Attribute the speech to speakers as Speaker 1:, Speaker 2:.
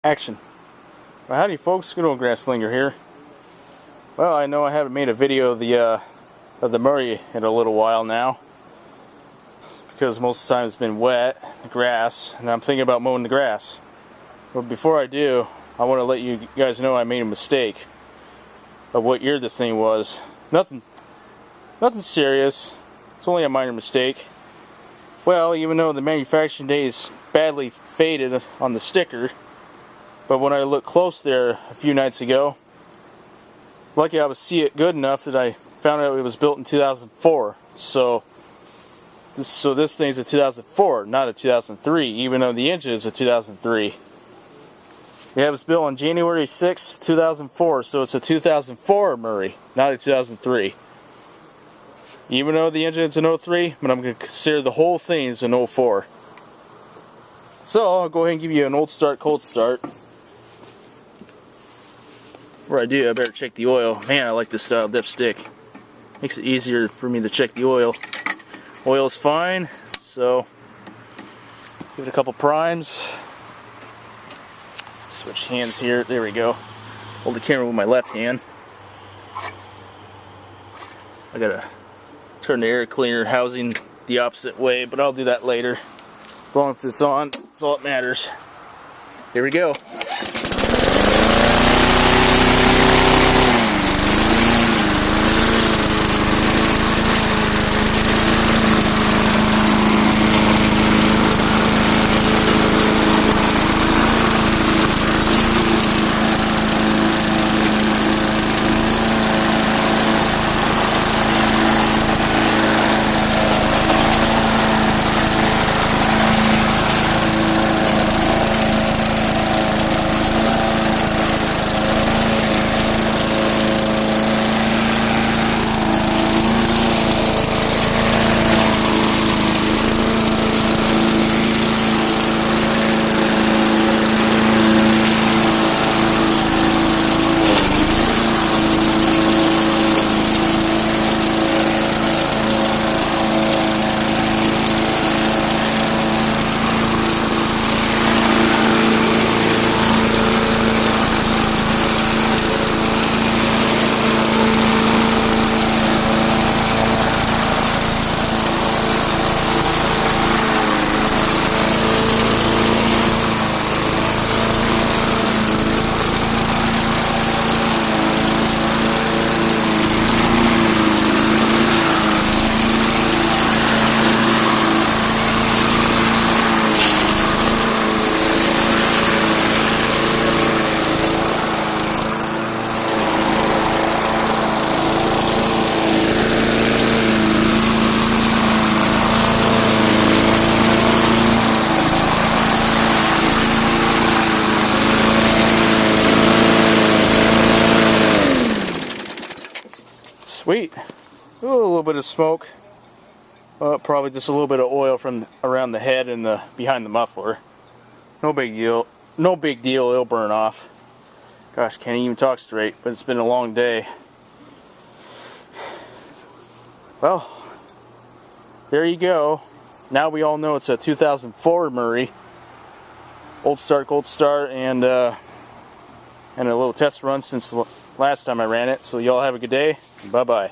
Speaker 1: Action. Well, howdy folks, good old Grasslinger here. Well, I know I haven't made a video of the Murray in a little while now, because most of the time it's been wet, grass, and I'm thinking about mowing the grass. But before I do, I want to let you guys know I made a mistake of what year this thing was. Nothing serious. It's only a minor mistake. Well, even though the manufacturing date is badly faded on the sticker, but when I looked close there a few nights ago, lucky I was see it good enough that I found out it was built in 2004. So this thing's a 2004, not a 2003, even though the engine is a 2003. Yeah, it was built on January 6, 2004, so it's a 2004 Murray, not a 2003. Even though the engine is an 03, but I'm going to consider the whole thing as an 04. So I'll go ahead and give you an old start, cold start. Before I do, I better check the oil. Man, I like this style dipstick. Makes it easier for me to check the oil. Oil's fine, so give it a couple primes. Switch hands here. There we go. Hold the camera with my left hand. I gotta turn the air cleaner housing the opposite way, but I'll do that later. As long as it's on, that's all that matters. Here we go. Sweet. Ooh, a little bit of smoke. Probably just a little bit of oil from around the head and the behind the muffler. No big deal. No big deal. It'll burn off. Gosh, can't even talk straight. But it's been a long day. Well, there you go. Now we all know it's a 2004 Murray. Old start, cold start, and a little test run since last time I ran it. So y'all have a good day. Bye bye.